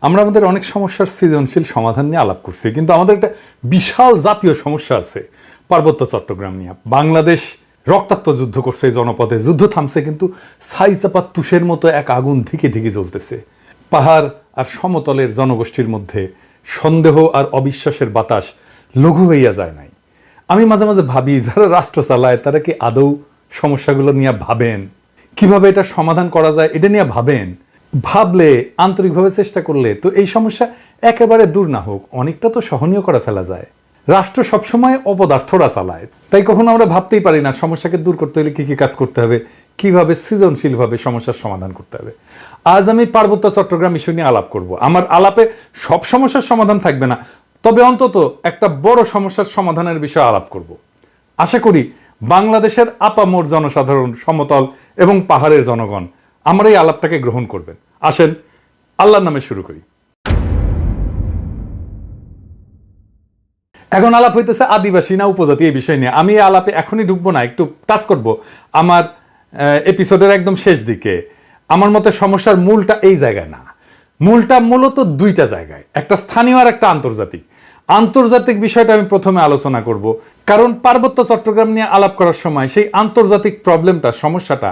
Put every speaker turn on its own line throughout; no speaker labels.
আমরা আমাদের অনেক সমস্যার সৃজনশীল সমাধান নিয়ে আলাপ করছি, কিন্তু আমাদের একটা বিশাল জাতীয় সমস্যা আছে পার্বত্য চট্টগ্রাম নিয়ে। বাংলাদেশ রক্তাক্ত যুদ্ধ করছে এই জনপদে, যুদ্ধ থামছে কিন্তু ছাইচাপা তুষের মতো এক আগুন ধিকে ধিকে জ্বলতেছে। পাহাড় আর সমতলের জনগোষ্ঠীর মধ্যে সন্দেহ আর অবিশ্বাসের বাতাস লঘু হইয়া যায় নাই। আমি মাঝে মাঝে ভাবি, যারা রাষ্ট্র চালায় তারা কি আদৌ সমস্যাগুলো নিয়ে ভাবেন? কিভাবে এটা সমাধান করা যায় এটা নিয়ে ভাবেন? ভাবলে, আন্তরিকভাবে চেষ্টা করলে তো এই সমস্যা একেবারে দূর না হোক, অনেকটা তো সহনীয় করে ফেলা যায়। রাষ্ট্র সবসময় অপদার্থরা চালায়, তাই কখনো আমরা ভাবতেই পারি না সমস্যাকে দূর করতে হলে কি কি কাজ করতে হবে, কিভাবে সৃজনশীলভাবে সমস্যার সমাধান করতে হবে। আজ আমি পার্বত্য চট্টগ্রাম ইস্যু নিয়ে আলাপ করব। আমার আলাপে সব সমস্যার সমাধান থাকবে না, তবে অন্তত একটা বড় সমস্যার সমাধানের বিষয়ে আলাপ করব। আশা করি বাংলাদেশের আপামর জনসাধারণ, সমতল এবং পাহাড়ের জনগণ আমার এই আলাপটাকে গ্রহণ করবেন। আসেন আল্লাহর নামে শুরু করি। এখন আলাপ হইতেছে আদিবাসী না উপজাতি এই বিষয় নিয়ে। আমি এই আলাপে এখনই ঢুকবো না, একটু টাচ করব আমার এপিসোডের একদম শেষ দিকে। আমার মতে সমস্যার মূলটা এই জায়গায় না, মূলটা মূলত দুইটা জায়গায়, একটা স্থানীয় আর একটা আন্তর্জাতিক। আন্তর্জাতিক বিষয়টা আমি প্রথমে আলোচনা করব, কারণ পার্বত্য চট্টগ্রাম নিয়ে আলাপ করার সময় সেই আন্তর্জাতিক প্রবলেমটা, সমস্যাটা,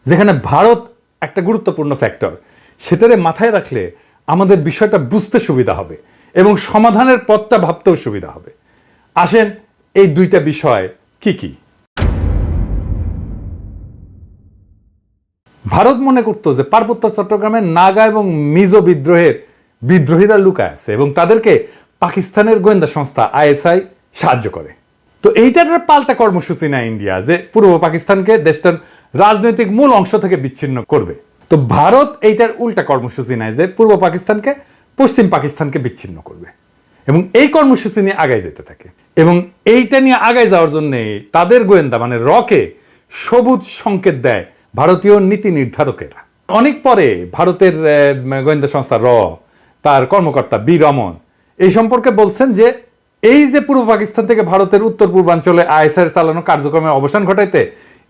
যেখানে ভারত একটা গুরুত্বপূর্ণ ফ্যাক্টর, সেটারে মাথায় রাখলে আমাদের বিষয়টা বুঝতে সুবিধা হবে এবং সমাধানের পথটা ভাবতেও সুবিধা হবে। আসেন এই দুইটা বিষয় কি কি। ভারত মনে করতো যে পার্বত্য চট্টগ্রামের নাগা এবং মিজো বিদ্রোহীরা লুকায় আছে এবং তাদেরকে পাকিস্তানের গোয়েন্দা সংস্থা আইএসআই সাহায্য করে। তো এইটার পাল্টা কর্মসূচি নেয় ইন্ডিয়া, যে পূর্ব পাকিস্তানকে দেশটার রাজনৈতিক মূল অংশ থেকে বিচ্ছিন্ন করবে। তো ভারত এইটার উল্টা কর্মসূচি নেয়, যে পূর্ব পাকিস্তানকে পশ্চিম পাকিস্তানকে বিচ্ছিন্ন করবে, এবং এই কর্মসূচি নিয়ে আগায় যেতে থাকে। এবং এইটা নিয়ে আগায় যাওয়ার জন্য তাদের গোয়েন্দা মানে রকে সবুজ সংকেত দেয় ভারতীয় নীতি নির্ধারকেরা। অনেক পরে ভারতের গোয়েন্দা সংস্থা তার কর্মকর্তা বি রমন এই সম্পর্কে বলছেন যে এই যে পূর্ব পাকিস্তান থেকে ভারতের উত্তর পূর্বাঞ্চলে আইএসআইয়ের চালানো কার্যক্রমের অবসান ঘটাইতে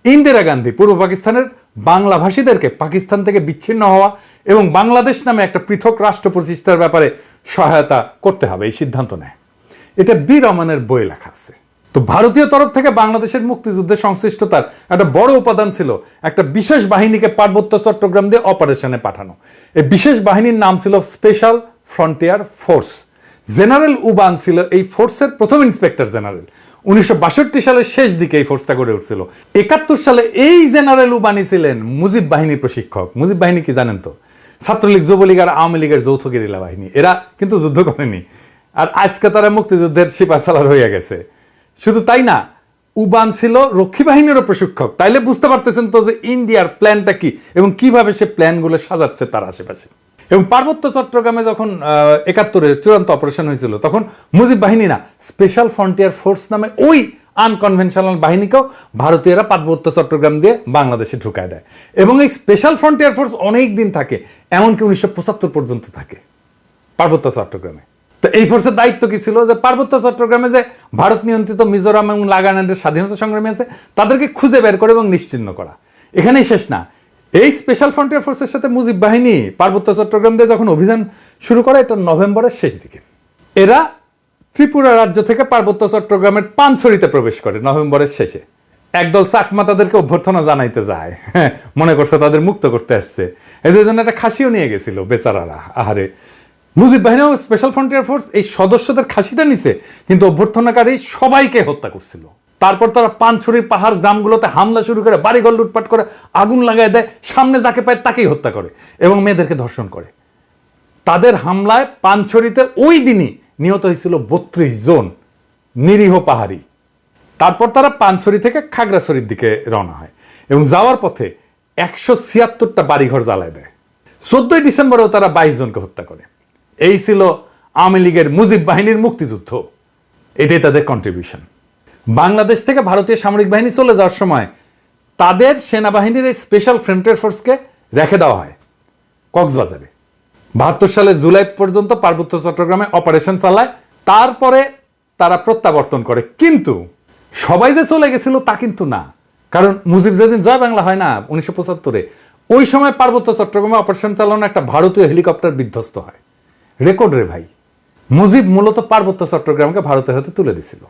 ইন্দিরা গান্ধী পূর্ব পাকিস্তানের বাংলাভাষীদেরকে পাকিস্তান থেকে বিচ্ছিন্ন হওয়া এবং বাংলাদেশ নামে একটা পৃথক রাষ্ট্র প্রতিষ্ঠার ব্যাপারে সহায়তা করতে হবে, এই সিদ্ধান্ত নেয়। এটা বি রমনের বই লেখা আছে। তো ভারতীয় তরফ থেকে বাংলাদেশের মুক্তিযুদ্ধের সংশ্লিষ্টতার একটা বড় উপাদান ছিল একটা বিশেষ বাহিনীকে পার্বত্য চট্টগ্রাম দিয়ে অপারেশনে পাঠানো। এই বিশেষ বাহিনীর নাম ছিল special frontier force. General Uban ছিল এই ফোর্সের প্রথম ইন্সপেক্টর জেনারেল। 1962 সালের শেষ দিকে এই ফোর্সটা গড়ে উঠছিল। 71 সালে এই জেনারেল উবানি ছিলেন মুজিব বাহিনীর প্রশিক্ষক। মুজিব বাহিনী কি জানেন তো? ছাত্রলীগ, যুবলীগ আর আওয়ামী লীগের যৌথ গেরিলা বাহিনী। এরা কিন্তু যুদ্ধ করেনি, আর আজকে তারা মুক্তিযুদ্ধের সিপাহসালার হয়ে গেছে। শুধু তাই না, উবান ছিল রক্ষী বাহিনীরও প্রশিক্ষক। তাইলে বুঝতে পারতেছেন তো যে ইন্ডিয়ার প্ল্যানটা কি এবং কিভাবে সে প্ল্যানগুলো সাজাচ্ছে তার আশেপাশে। এবং পার্বত্য চট্টগ্রামে যখন 71-এর চূড়ান্ত অপারেশন হয়েছিল, তখন মুজিব বাহিনী না, স্পেশাল ফ্রন্টিয়ার ফোর্স নামে ওই আনকনভেনশনাল বাহিনীকেও ভারতীয়রা পার্বত্য চট্টগ্রাম দিয়ে বাংলাদেশে ঢুকায় দেয়। এবং এই স্পেশাল ফ্রন্টিয়ার ফোর্স অনেক দিন থাকে, এমনকি 1975 পর্যন্ত থাকে পার্বত্য চট্টগ্রামে। তো এই ফোর্সের দায়িত্ব কি ছিল? যে পার্বত্য চট্টগ্রামে যে ভারত নিয়ন্ত্রিত মিজোরাম এবং নাগাল্যান্ডের স্বাধীনতা সংগ্রামী আছে তাদেরকে খুঁজে বের করে এবং নিশ্চিহ্ন করা। এখানেই শেষ না, এই স্পেশাল ফ্রন্টিয়ার ফোর্সের সাথে মুজিব বাহিনী পার্বত্য চট্টগ্রাম দিয়ে যখন অভিযান শুরু করে, এটা নভেম্বরের শেষ দিকে। এরা ত্রিপুরা রাজ্য থেকে পার্বত্য চট্টগ্রামের পানছড়িতে প্রবেশ করে নভেম্বরের শেষে। একদল চাকমা তাদেরকে অভ্যর্থনা জানাইতে যায়, মনে করছে তাদের মুক্ত করতে আসছে। এই জন্য একটা খাসিও নিয়ে গেছিল বেচারারা। আহারে, মুজিব বাহিনী ও স্পেশাল ফ্রন্টিয়ার ফোর্স এই সদস্যদের খাসিটা নিছে, কিন্তু অভ্যর্থনাকারী সবাইকে হত্যা করছিল। তারপর তারা পানছড়ির পাহাড় গ্রামগুলোতে হামলা শুরু করে, বাড়িঘর লুটপাট করে, আগুন লাগায় দেয়, সামনে যাকে পায় তাকেই হত্যা করে এবং মেয়েদেরকে ধর্ষণ করে। তাদের হামলায় পানছড়িতে ওই দিনই নিহত হয়েছিল 32 জন নিরীহ পাহাড়ি। তারপর তারা পানছড়ি থেকে খাগড়াছড়ির দিকে রওনা হয় এবং যাওয়ার পথে 176টা বাড়িঘর জ্বালায় দেয়। 14 ডিসেম্বরেও তারা 22 জনকে হত্যা করে। এই ছিল আওয়ামী লীগের মুজিব বাহিনীর মুক্তিযুদ্ধ। এটাই তাদের কন্ট্রিবিউশন। বাংলাদেশ থেকে ভারতীয় সামরিক বাহিনী চলে যাওয়ার সময় তাদের সেনাবাহিনীর এই স্পেশাল ফ্রন্টিয়ার ফোর্সকে রেখে দেওয়া হয় কক্সবাজারে। 72 সালের জুলাই পর্যন্ত পার্বত্য চট্টগ্রামে অপারেশন চালায়। তারপরে তারা প্রত্যাবর্তন করে। কিন্তু সবাই যে চলে গেছিল তা কিন্তু না, কারণ মুজিব যেদিন জয় বাংলা হয় না 1975-এ, ওই সময় পার্বত্য চট্টগ্রামে অপারেশন চালানো একটা ভারতীয় হেলিকপ্টার বিধ্বস্ত হয় রেকর্ড রে ভাই। মুজিব মূলত পার্বত্য চট্টগ্রামকে ভারতের হাতে তুলে দিছিল।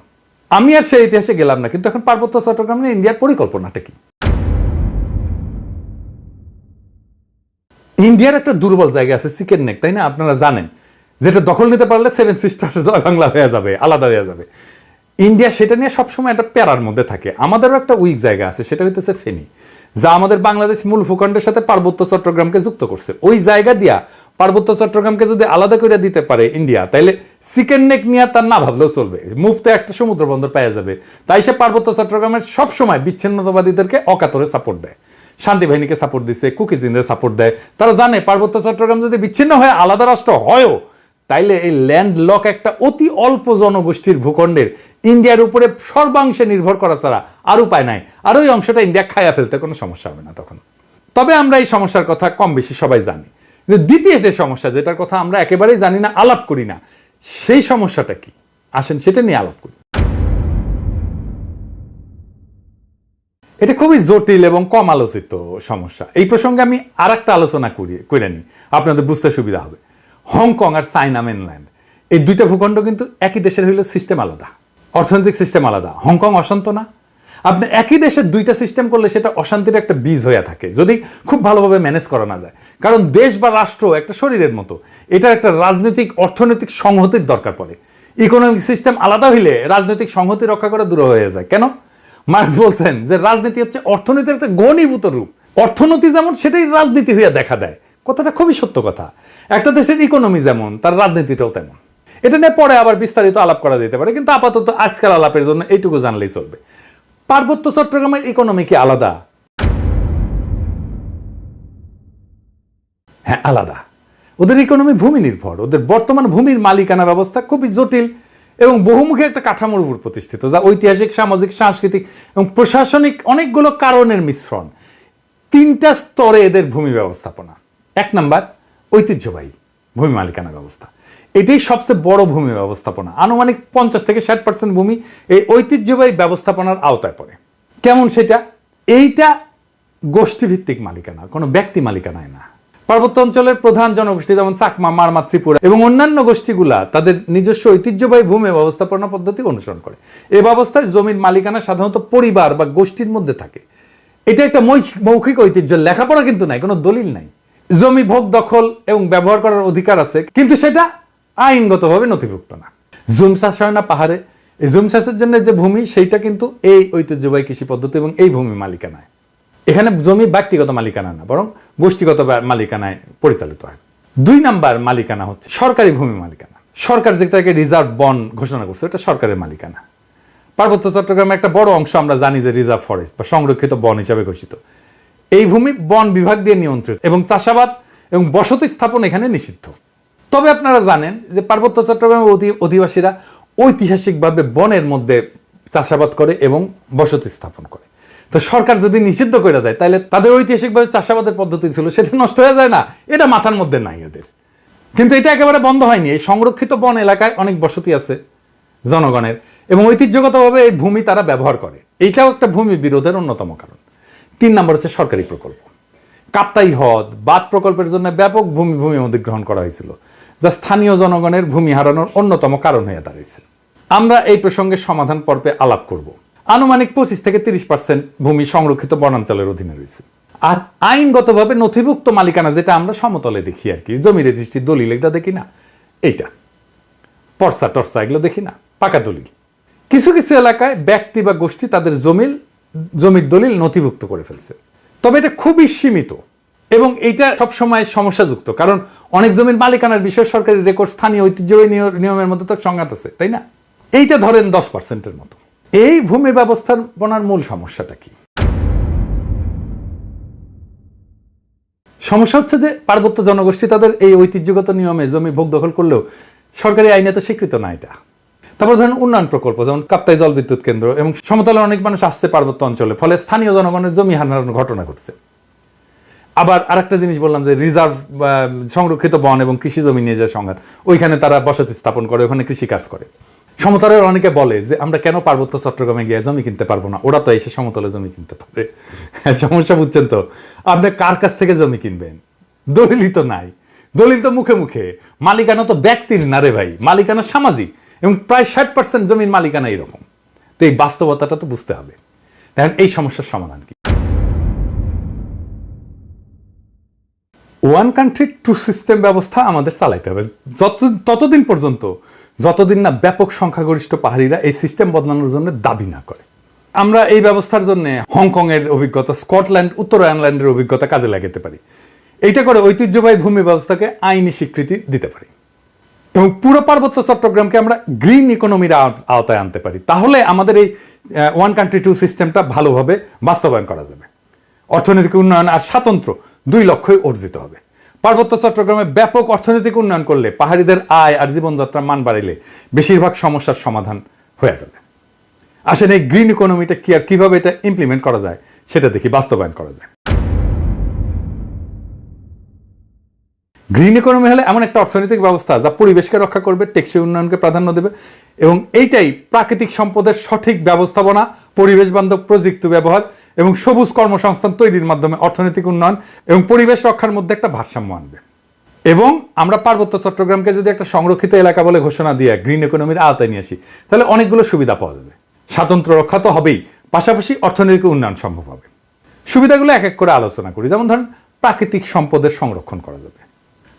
আমি আর সেই ইতিহাসে গেলাম না, কিন্তু এখন পার্বত্য চট্টগ্রাম নিয়ে ইন্ডিয়ার পরিকল্পনাটা কি? ইন্ডিয়ার একটা দুর্বল জায়গা আছে চিকেন নেক, তাই না? আপনারা জানেন, যেটা দখল নিতে পারলে সেভেন সিস্টার জয় বাংলা হয়ে যাবে, আলাদা হয়ে যাবে। ইন্ডিয়া সেটা নিয়ে সবসময় একটা প্যারার মধ্যে থাকে। আমাদেরও একটা উইক জায়গা আছে, সেটা হইতেছে ফেনী, যা আমাদের বাংলাদেশ মূল ভূখণ্ডের সাথে পার্বত্য চট্টগ্রামকে যুক্ত করছে। ওই জায়গা দিয়া পার্বত্য চট্টগ্রামকে যদি আলাদা করে দিতে পারে ইন্ডিয়া, তাইলে চিকেন নেক নিয়ে তার না ভাবলেও চলবে, মুফতে একটা সমুদ্র বন্দর পাওয়া যাবে। তাই সে পার্বত্য চট্টগ্রামের সবসময় বিচ্ছিন্নতাবাদীদেরকে অকাতরে সাপোর্ট দেয়, শান্তি বাহিনীকে সাপোর্ট দিচ্ছে, কুকিজিনদের সাপোর্ট দেয়। তারা জানে পার্বত্য চট্টগ্রাম যদি বিচ্ছিন্ন হয়ে আলাদা রাষ্ট্র হয়ও, তাইলে এই ল্যান্ড লক একটা অতি অল্প জনগোষ্ঠীর ভূখণ্ডের ইন্ডিয়ার উপরে সর্বাংশে নির্ভর করা ছাড়া আর উপায় নাই। আর ওই অংশটা ইন্ডিয়া খাইয়া ফেলতে কোনো সমস্যা হবে না তখন। তবে আমরা এই সমস্যার কথা কম বেশি সবাই জানি। দ্বিতীয় যে সমস্যা, যেটার কথা আমরা একেবারেই জানি না, আলাপ করি না, সেই সমস্যাটা কি? আসেন সেটা নিয়ে আলাপ করি। এটা খুবই জটিল এবং কম আলোচিত সমস্যা। এই প্রসঙ্গে আমি আর একটা আলোচনা করে নিই, আপনাদের বুঝতে সুবিধা হবে। হংকং আর চায়না মেনল্যান্ড, এই দুইটা ভূখণ্ড কিন্তু একই দেশের হইলে সিস্টেম আলাদা, অর্থনৈতিক সিস্টেম আলাদা। হংকং অশান্ত না? আপনি একই দেশের দুইটা সিস্টেম করলে সেটা অশান্তির একটা বীজ হয়ে থাকে, যদি খুব ভালোভাবে ম্যানেজ করা না যায়। কারণ দেশ বা রাষ্ট্র একটা শরীরের মতো, এটার একটা রাজনৈতিক অর্থনৈতিক সংহতির দরকার পড়ে। ইকোনমিক সিস্টেম আলাদা হইলে রাজনৈতিক সংহতি রক্ষা করা দূর হয়ে যায়। কেন? মার্কস বলছেন যে রাজনীতি হচ্ছে অর্থনীতির একটা ঘনীভূত রূপ। অর্থনীতি যেমন, সেটাই রাজনীতি হইয়া দেখা দেয়। কথাটা খুবই সত্য কথা। একটা দেশের ইকোনমি যেমন, তার রাজনীতিটাও তেমন। এটা নিয়ে পরে আবার বিস্তারিত আলাপ করা যেতে পারে, কিন্তু আপাতত আজকাল আলাপের জন্য এইটুকু জানলেই চলবে। পার্বত্য চট্টগ্রামের ইকোনমি কি আলাদা? হ্যাঁ, আলাদা। ওদের ইকোনমি ভূমি নির্ভর। ওদের বর্তমান ভূমির মালিকানা ব্যবস্থা খুবই জটিল এবং বহুমুখী একটা কাঠামোর উপর প্রতিষ্ঠিত, যা ঐতিহাসিক, সামাজিক, সাংস্কৃতিক এবং প্রশাসনিক অনেকগুলো কারণের মিশ্রণ। তিনটা স্তরে এদের ভূমি ব্যবস্থাপনা। এক নাম্বার, ঐতিহ্যবাহী ভূমি মালিকানা ব্যবস্থা। এটাই সবচেয়ে বড় ভূমি ব্যবস্থাপনা। আনুমানিক 50 থেকে 60% ভূমি এই ঐতিহ্যবাহী ব্যবস্থাপনার আওতায় পড়ে। কেমন সেটা? এইটা গোষ্ঠীভিত্তিক মালিকানা, কোনো ব্যক্তি মালিকানায় না। পার্বত্য অঞ্চলের প্রধান জনগোষ্ঠী যেমন চাকমা, মারমা, ত্রিপুরা এবং অন্যান্য গোষ্ঠীগুলা তাদের নিজস্ব ঐতিহ্যবাহী ভূমি ব্যবস্থাপনা পদ্ধতি অনুসরণ করে। এই ব্যবস্থায় জমির মালিকানা সাধারণত পরিবার বা গোষ্ঠীর মধ্যে থাকে। এটা একটা মৌখিক ঐতিহ্য, লেখাপড়া কিন্তু নাই, কোনো দলিল নাই। জমি ভোগ, দখল এবং ব্যবহার করার অধিকার আছে, কিন্তু সেটা আইনগতভাবে নথিভুক্ত না। জুম চাষ হয় না পাহাড়ে, এই জুম চাষের জন্য যে ভূমি, সেইটা কিন্তু এই ঐতিহ্যবাহী কৃষি পদ্ধতি এবং এই ভূমি মালিকানায়। এখানে জমি ব্যক্তিগত মালিকানা না, বরং গোষ্ঠীগত মালিকানায় পরিচালিত হয়। 2 নাম্বার মালিকানা হচ্ছে সরকারি ভূমি মালিকানা। সরকার যেটাকে রিজার্ভ বন ঘোষণা করছে, এটা সরকারের মালিকানা। পার্বত্য চট্টগ্রামের একটা বড় অংশ আমরা জানি যে রিজার্ভ ফরেস্ট বা সংরক্ষিত বন হিসাবে ঘোষিত। এই ভূমি বন বিভাগ দিয়ে নিয়ন্ত্রিত এবং চাষাবাদ এবং বসতি স্থাপন এখানে নিষিদ্ধ। তবে আপনারা জানেন যে পার্বত্য চট্টগ্রামের অধিবাসীরা ঐতিহাসিকভাবে বনের মধ্যে চাষাবাদ করে এবং বসতি স্থাপন করে। তো সরকার যদি নিষিদ্ধ করে দেয়, তাহলে তাদের ঐতিহাসিকভাবে চাষাবাদের পদ্ধতি ছিল, সেটা নষ্ট হয়ে যায় না? এটা মাথার মধ্যে নাই এদের। কিন্তু এটা একেবারে বন্ধ হয়নি। এই সংরক্ষিত বন এলাকায় অনেক বসতি আছে জনগণের এবং ঐতিহ্যগতভাবে এই ভূমি তারা ব্যবহার করে। এইটাও একটা ভূমি বিরোধের অন্যতম কারণ। 3 নম্বর হচ্ছে সরকারি প্রকল্প। কাপ্তাই হ্রদ বাঁধ প্রকল্পের জন্য ব্যাপক ভূমি অধিগ্রহণ করা হয়েছিল, যা স্থানীয় জনগণের ভূমি হারানোর অন্যতম কারণ হয়ে দাঁড়িয়েছে। আমরা এই প্রসঙ্গে সমাধান পর্বে আলাপ করব। আনুমানিক 25 থেকে 30% ভূমি সংরক্ষিত বনাঞ্চলের অধীনে রয়েছে। আর আইনগতভাবে নথিভুক্ত মালিকানা, যেটা আমরা সমতলে দেখি আর কি, জমি রেজিস্ট্রি, দলিল, এটা দেখি না, এইটা পর্সা টর্সা এগুলো দেখি না, পাকা দলিল। কিছু কিছু এলাকায় ব্যক্তি বা গোষ্ঠী তাদের জমির দলিল নথিভুক্ত করে ফেলছে, তবে এটা খুবই সীমিত এবং এইটা সবসময় সমস্যাযুক্ত, কারণ অনেক জমির মালিকানার বিষয়ে সরকারি রেকর্ড, স্থানীয় ঐতিহ্যবাহী নিয়মের মধ্যে তো সংঘাত আছে, তাই না? এইটা ধরেন 10%-এর মতো। এই ভূমি ব্যবস্থাপনার মূল সমস্যাটা কি? সমস্যা হচ্ছে যে পার্বত্য জনগোষ্ঠী তাদের এই ঐতিহ্যগত নিয়মে জমি ভোগ দখল করলেও সরকারি আইনে তো স্বীকৃত না এটা। তারপর ধরেন উন্নয়ন প্রকল্প, যেমন কাপ্তাই জল বিদ্যুৎ কেন্দ্র এবং সমতলে অনেক মানুষ আসছে পার্বত্য অঞ্চলে, ফলে স্থানীয় জনগণের জমি হারানোর ঘটনা ঘটছে। আবার আরেকটা জিনিস বললাম যে রিজার্ভ সংরক্ষিত বন এবং কৃষি জমি নিয়ে যে সংঘাত, ওইখানে তারা বসতি স্থাপন করে, ওখানে কৃষি কাজ করে। সমতলের অনেকে বলে যে আমরা কেন পার্বত্য চট্টগ্রামে গিয়ে জমি কিনতে পারবো না, ওরা তো এসে সমতলে জমি কিনতে পারে। সমস্যা বুঝছেন তো? আপনি কার কাছ থেকে জমি কিনবেন? দলিলই তো নাই। দলিল তো মুখে মুখে, মালিকানা তো ব্যক্তির না রে ভাই, মালিকানা সামাজিক, এবং প্রায় 60% জমির মালিকানা এরকম। তো এই বাস্তবতাটা তো বুঝতে হবে। দেখেন এই সমস্যার সমাধান কি? ওয়ান কান্ট্রি টু সিস্টেম ব্যবস্থা আমাদের চালাইতে হবে ততদিন পর্যন্ত যতদিন না ব্যাপক সংখ্যাগরিষ্ঠ পাহাড়িরা এই সিস্টেম বদলানোর জন্য দাবি না করে। আমরা এই ব্যবস্থার জন্য হংকং এর অভিজ্ঞতা, স্কটল্যান্ড, উত্তর আয়ারল্যান্ডের অভিজ্ঞতা কাজে লাগাতে পারি। এইটা করে ঐতিহ্যবাহী ভূমি ব্যবস্থাকে আইনি স্বীকৃতি দিতে পারি এবং পুরো পার্বত্য চট্টগ্রামকে আমরা গ্রিন ইকোনমির আওতায় আনতে পারি। তাহলে আমাদের এই ওয়ান কান্ট্রি টু সিস্টেমটা ভালোভাবে বাস্তবায়ন করা যাবে। অর্থনৈতিক উন্নয়ন আর স্বাতন্ত্র্য 2 লক্ষ্যই অর্জিত হবে। পার্বত্য চট্টগ্রামে ব্যাপক অর্থনৈতিক উন্নয়ন করলে, পাহাড়িদের আয় আর জীবনযাত্রার মান বাড়াইলে বেশিরভাগ সমস্যার সমাধান হয়ে যাবে। আসেন এই গ্রিন ইকোনমিটা কি আর কিভাবে এটা ইমপ্লিমেন্ট করা যায় সেটা দেখি, বাস্তবায়ন করা যায়। গ্রিন ইকোনমি হলে এমন একটা অর্থনৈতিক ব্যবস্থা যা পরিবেশকে রক্ষা করবে, টেকসই উন্নয়নকে প্রাধান্য দেবে এবং এইটাই প্রাকৃতিক সম্পদের সঠিক ব্যবস্থাপনা, পরিবেশ বান্ধব প্রযুক্তি ব্যবহার এবং সবুজ কর্মসংস্থান তৈরির মাধ্যমে অর্থনৈতিক উন্নয়ন এবং পরিবেশ রক্ষার মধ্যে একটা ভারসাম্য আনবে। এবং আমরা পার্বত্য চট্টগ্রামকে যদি একটা সংরক্ষিত এলাকা বলে ঘোষণা দিয়ে গ্রিন ইকোনমির আওতায় নিয়ে আসি, তাহলে অনেকগুলো সুবিধা পাওয়া যাবে। স্বাতন্ত্র্য রক্ষা তো হবেই, পাশাপাশি অর্থনৈতিক উন্নয়ন সম্ভব হবে। সুবিধাগুলো এক এক করে আলোচনা করি। যেমন ধরেন, প্রাকৃতিক সম্পদের সংরক্ষণ করা যাবে।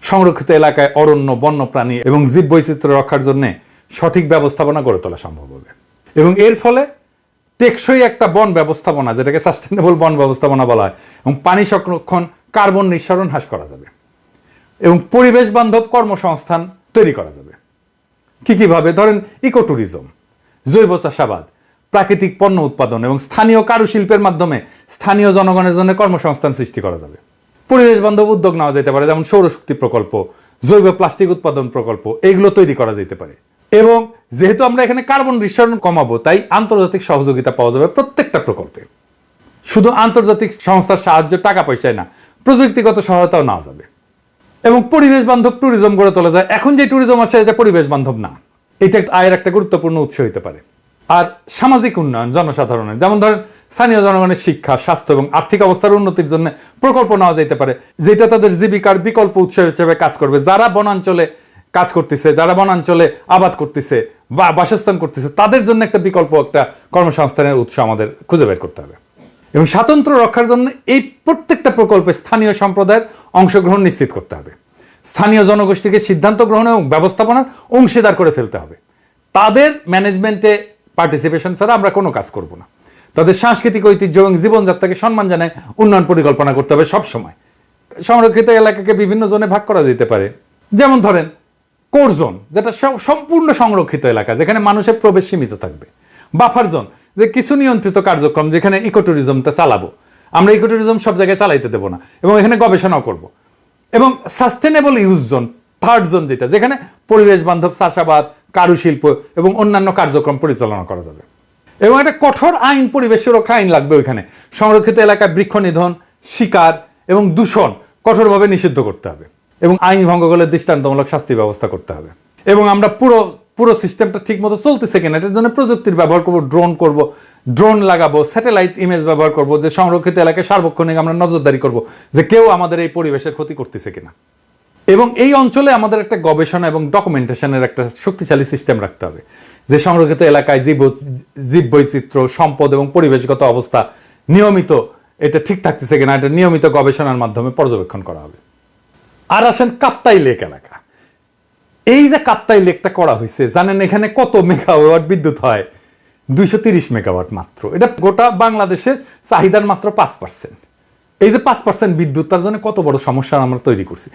সংরক্ষিত এলাকায় অরণ্য, বন্যপ্রাণী এবং জীব বৈচিত্র্য রক্ষার জন্য সঠিক ব্যবস্থাপনা গড়ে তোলা সম্ভব হবে এবং এর ফলে টেকসই একটা বন ব্যবস্থাপনা, যেটাকে সাস্টেনেবল বন ব্যবস্থাপনা বলা হয়, এবং পানি সংরক্ষণ, কার্বন নিঃসরণ হ্রাস করা যাবে এবং পরিবেশ বান্ধব কর্মসংস্থান তৈরি করা যাবে। কিভাবে? ধরেন ইকো ট্যুরিজম, জৈব চাষাবাদ, প্রাকৃতিক পণ্য উৎপাদন এবং স্থানীয় কারুশিল্পের মাধ্যমে স্থানীয় জনগণের জন্য কর্মসংস্থান সৃষ্টি করা যাবে। পরিবেশ বান্ধব উদ্যোগ নেওয়া যেতে পারে, যেমন সৌরশক্তি প্রকল্প, জৈব প্লাস্টিক উৎপাদন প্রকল্প, এগুলো তৈরি করা যেতে পারে। এবং যেহেতু আমরা এখানে কার্বন নিঃসরণ কমাবো, তাই আন্তর্জাতিক সহযোগিতা পাওয়া যাবে প্রত্যেকটা প্রকল্পে। শুধু আন্তর্জাতিক সংস্থার সাহায্য, টাকা পয়সায় না, প্রযুক্তিগত সহায়তাও নেওয়া যাবে এবং পরিবেশ বান্ধব ট্যুরিজম গড়ে তোলা যায়। এখন যে ট্যুরিজম আছে এটা পরিবেশ বান্ধব না, এটা আয়ের একটা গুরুত্বপূর্ণ উৎস হতে পারে। আর সামাজিক উন্নয়ন জনসাধারণের, যেমন ধরেন স্থানীয় জনগণের শিক্ষা, স্বাস্থ্য এবং আর্থিক অবস্থার উন্নতির জন্য প্রকল্প নেওয়া যেতে পারে, যেটা তাদের জীবিকার বিকল্প উৎস হিসেবে কাজ করবে। যারা বনাঞ্চলে কাজ করতেছে, যারা বনাঞ্চলে আবাদ করতেছে বা বাসস্থান করতেছে, তাদের জন্য একটা বিকল্প, একটা কর্মসংস্থানের উৎস আমাদের খুঁজে বের করতে হবে। এবং স্বাতন্ত্র্য রক্ষার জন্য এই প্রত্যেকটা প্রকল্পে স্থানীয় সম্প্রদায়ের অংশগ্রহণ নিশ্চিত করতে হবে। স্থানীয় জনগোষ্ঠীকে সিদ্ধান্ত গ্রহণ এবং ব্যবস্থাপনার অংশীদার করে ফেলতে হবে। তাদের ম্যানেজমেন্টে পার্টিসিপেশন ছাড়া আমরা কোনো কাজ করব না। তাদের সাংস্কৃতিক ঐতিহ্য এবং জীবনযাত্রাকে সম্মান জানায় উন্নয়ন পরিকল্পনা করতে হবে সব সময়। সংরক্ষিত এলাকাকে বিভিন্ন জোনে ভাগ করা যেতে পারে। যেমন ধরেন কোর জোন, যেটা সম্পূর্ণ সংরক্ষিত এলাকা, যেখানে মানুষের প্রবেশ সীমিত থাকবে। বাফার জোন, যে কিছু নিয়ন্ত্রিত কার্যক্রম, যেখানে ইকো ট্যুরিজমটা চালাবো। আমরা ইকো ট্যুরিজম সব জায়গায় চালাইতে দেবো না এবং এখানে গবেষণাও করব। এবং sustainable use zone, third zone, যেখানে পরিবেশ বান্ধব চাষাবাদ, কারুশিল্প এবং অন্যান্য কার্যক্রম পরিচালনা করা যাবে। এবং একটা কঠোর আইন, পরিবেশ সুরক্ষা আইন লাগবে ওইখানে। সংরক্ষিত এলাকায় বৃক্ষ নিধন, শিকার এবং দূষণ কঠোরভাবে নিষিদ্ধ করতে হবে এবং আইন ভঙ্গ করলে দৃষ্টান্তমূলক শাস্তি ব্যবস্থা করতে হবে। এবং আমরা পুরো সিস্টেমটা ঠিক মতো চলতেছে কিনা এটার জন্য প্রযুক্তির ব্যবহার করব, ড্রোন লাগাবো, স্যাটেলাইট ইমেজ ব্যবহার করব, যে সংরক্ষিত এলাকায় সার্বক্ষণিক আমরা নজরদারি করব যে কেউ আমাদের এই পরিবেশের ক্ষতি করতেছে কিনা। এবং এই অঞ্চলে আমাদের একটা গবেষণা এবং ডকুমেন্টেশনের একটা শক্তিশালী সিস্টেম রাখতে হবে, যে সংরক্ষিত এলাকায় জীব বৈচিত্র্য, সম্পদ এবং পরিবেশগত অবস্থা নিয়মিত এটা ঠিক থাকতেছে কিনা, এটা নিয়মিত গবেষণার মাধ্যমে পর্যবেক্ষণ করা হবে। আর আসেন কাপ্তাই লেক এলাকা। এই যে কাপ্তাই লেকটা করা হয়েছে, জানেন এখানে কত মেগাওয়াট বিদ্যুৎ হয়? 230 মেগাওয়াট মাত্র। এটা গোটা বাংলাদেশের চাহিদার মাত্র 5%। এই যে 5% বিদ্যুৎ, তার জন্য কত বড় সমস্যা আমরা তৈরি করছি।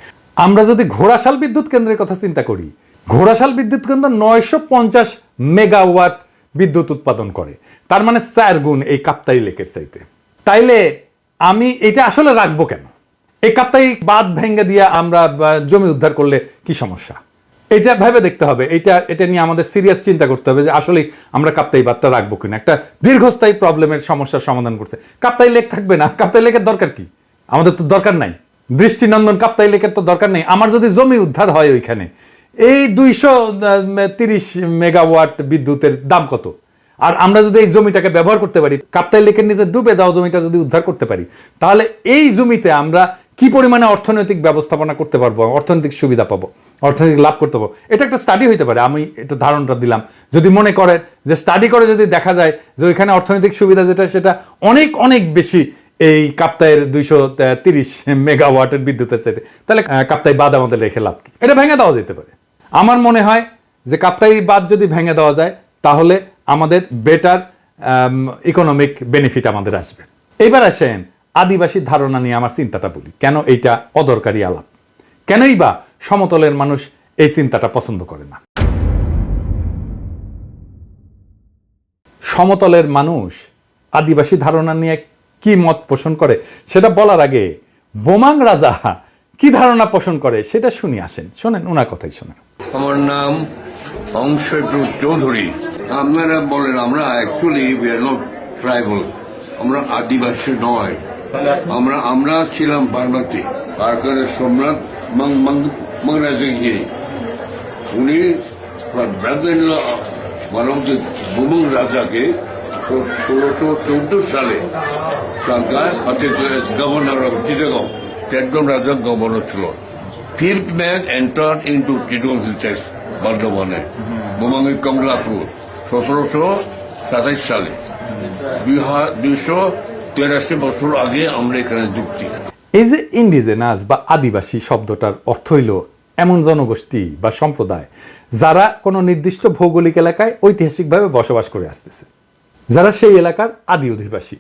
আমরা যদি ঘোড়াশাল বিদ্যুৎ কেন্দ্রের কথা চিন্তা করি, ঘোড়াশাল বিদ্যুৎ কেন্দ্র 950 মেগাওয়াট বিদ্যুৎ উৎপাদন করে, তার মানে 4 গুণ এই কাপ্তাই লেকের চাইতে। তাইলে আমি এটা আসলে রাখবো কেন? এই কাপ্তাই বাঁধ ভেঙে দিয়ে আমরা জমি উদ্ধার করলে কি সমস্যা? এটা ভেবে দেখতে হবে। এটা নিয়ে আমাদের সিরিয়াস চিন্তা করতে হবে যে আসলে আমরা কাপ্তাই বাঁধটা রাখবো কিনা। একটা দীর্ঘস্থায়ী প্রবলেমের সমস্যার সমাধান করছে। কাপ্তাই লেক থাকবে না? কাপ্তাই লেকের দরকার কি? আমাদের তো দরকার নাই। দৃষ্টিনন্দন কাপ্তাই লেকের তো দরকার নেই। আমার যদি জমি উদ্ধার হয় ওইখানে, এই 230 মেগাওয়াট বিদ্যুতের দাম কত? আর আমরা যদি এই জমিটাকে ব্যবহার করতে পারি, কাপ্তাই লেকের নিচে ডুবে যাওয়া জমিটা যদি উদ্ধার করতে পারি, তাহলে এই জমিতে আমরা কি পরিমাণে অর্থনৈতিক ব্যবস্থাপনা করতে পারবো, অর্থনৈতিক সুবিধা পাবো, অর্থনৈতিক লাভ করতে পারবো, এটা একটা স্টাডি হইতে পারে। আমি এটা ধারণাটা দিলাম। যদি মনে করেন যে স্টাডি করে যদি দেখা যায় যে ওইখানে অর্থনৈতিক সুবিধা যেটা সেটা অনেক অনেক বেশি এই কাপ্তাইয়ের 230 মেগাওয়াটের বিদ্যুতের চাইতে, তাহলে কাপ্তাই বাদ আমাদের রেখে লাভ কি? এটা ভেঙে দেওয়া যেতে পারে। আমার মনে হয় যে কাপ্তাই বাদ যদি ভেঙে দেওয়া যায় তাহলে আমাদের বেটার ইকোনমিক বেনিফিট আমাদের আসবে। এবার আসেন আদিবাসী ধারণা নিয়ে আমার চিন্তাটা বলি, কেন এইটা অদরকারি আলাপ, কেনই বা সমতলের মানুষ এই চিন্তাটা পছন্দ করে না। সমতলের মানুষ আদিবাসী ধারণা নিয়ে কি মত পোষণ করে সেটা বলার আগে বোমাং রাজা কি ধারণা পোষণ করে সেটা শুনি। আসেন শোনেন, ওনার কথাই শোনেন।
আমার নাম অংশটু চৌধুরী। আপনারা বলেন আমরা actually we are not tribal, আমরা আদিবাসী নয়। আমরা ছিলাম বার্মাতে। কারকারের সম্রাট মাংরাজগিরি, উনি বোমাং রাজাকে 1614 সালে সরকার গভর্নর অফ চিটাগং, টেকডম রাজার গভর্নর ছিল। Fifth man entered into Chittagong Hills, বর্ধমানে, বোমাঙ্গের কমলাপুর 1727 সালে। 283 বছর আগে আমরা এখানে যুক্তি।
এই যে ইন্ডিজেনাস বা আদিবাসী শব্দটার অর্থ হইল এমন জনগোষ্ঠী বা সম্প্রদায় যারা কোনো নির্দিষ্ট ভৌগোলিক এলাকায় ঐতিহাসিকভাবে বসবাস করে আসতেছে, যারা সেই এলাকার আদি অধিবাসী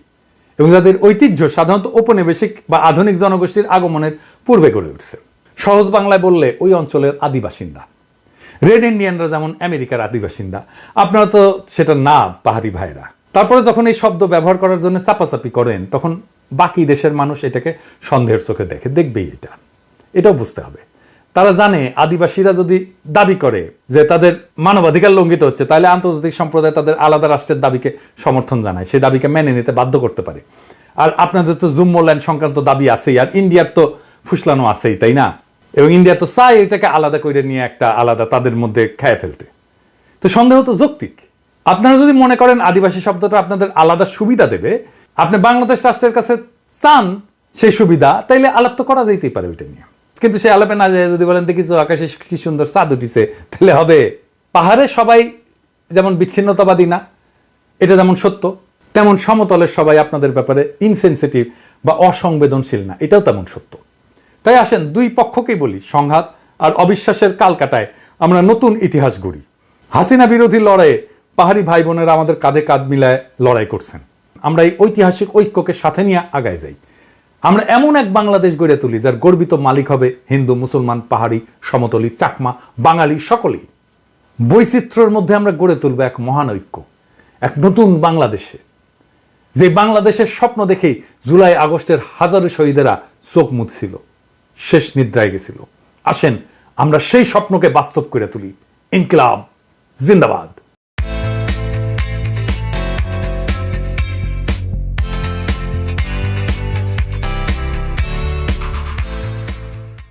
এবং যাদের ঐতিহ্য সাধারণত ঔপনিবেশিক বা আধুনিক জনগোষ্ঠীর আগমনের পূর্বে গড়ে উঠছে। সহজ বাংলায় বললে ওই অঞ্চলের আদিবাসিন্দা। রেড ইন্ডিয়ানরা যেমন আমেরিকার আদিবাসিন্দা, আপনারা তো সেটা না পাহাড়ি ভাইরা। তারপরে যখন এই শব্দ ব্যবহার করার জন্য চাপাচাপি করেন তখন বাকি দেশের মানুষ এটাকে সন্দেহের চোখে দেখবেই। এটাও বুঝতে হবে। তারা জানে আদিবাসীরা যদি দাবি করে যে তাদের মানবাধিকার লঙ্ঘিত হচ্ছে, তাহলে আন্তর্জাতিক সম্প্রদায় তাদের আলাদা রাষ্ট্রের দাবিকে সমর্থন জানায়, সেই দাবিকে মেনে নিতে বাধ্য করতে পারে। আর আপনাদের তো জুম্মল্যান্ড সংক্রান্ত দাবি আছেই, আর ইন্ডিয়ার তো ফুসলানো আছেই, তাই না? এবং ইন্ডিয়া তো চায় এটাকে আলাদা করে নিয়ে একটা আলাদা তাদের মধ্যে খেয়ে ফেলতে। তো সন্দেহ তো যৌক্তিক। আপনারা যদি মনে করেন আদিবাসী শব্দটা আপনাদের আলাদা সুবিধা দেবে, আপনি বাংলাদেশ রাষ্ট্রের কাছে চান সেই সুবিধা, তাইলে আলাপ তো করা যেতেই পারে ওইটা নিয়ে। কিন্তু সে আলাপে না যায় যদি বলেন দেখিস আকাশে কি সুন্দর চাঁদ উঠিছে, তাহলে হবে। পাহাড়ে সবাই যেমন বিচ্ছিন্নতাবাদী না, এটা যেমন সত্য, তেমন সমতলের সবাই আপনাদের ব্যাপারে ইনসেনসিটিভ বা অসংবেদনশীল না, এটাও তেমন সত্য। তাই আসেন দুই পক্ষকেই বলি, সংঘাত আর অবিশ্বাসের কালকাটায় আমরা নতুন ইতিহাস গড়ি। হাসিনা বিরোধী লড়াইয়ে পাহাড়ি ভাই বোনেরা আমাদের কাঁধে কাঁধ মিলায় লড়াই করছেন। আমরা এই ঐতিহাসিক ঐক্যকে সাথে নিয়ে আগায় যাই। আমরা এমন এক বাংলাদেশ গড়ে তুলি যার গর্বিত মালিক হবে হিন্দু, মুসলমান, পাহাড়ি, সমতলী, চাকমা, বাঙালি সকলেই। বৈচিত্র্যের মধ্যে আমরা গড়ে তুলব এক মহান ঐক্য, এক নতুন বাংলাদেশে, যে বাংলাদেশের স্বপ্ন দেখেই জুলাই আগস্টের হাজারো শহীদেরা চোখ মুছছিল, শেষ নিদ্রায় গেছিল। আসেন আমরা সেই স্বপ্নকে বাস্তব করে তুলি। ইনকিলাব জিন্দাবাদ।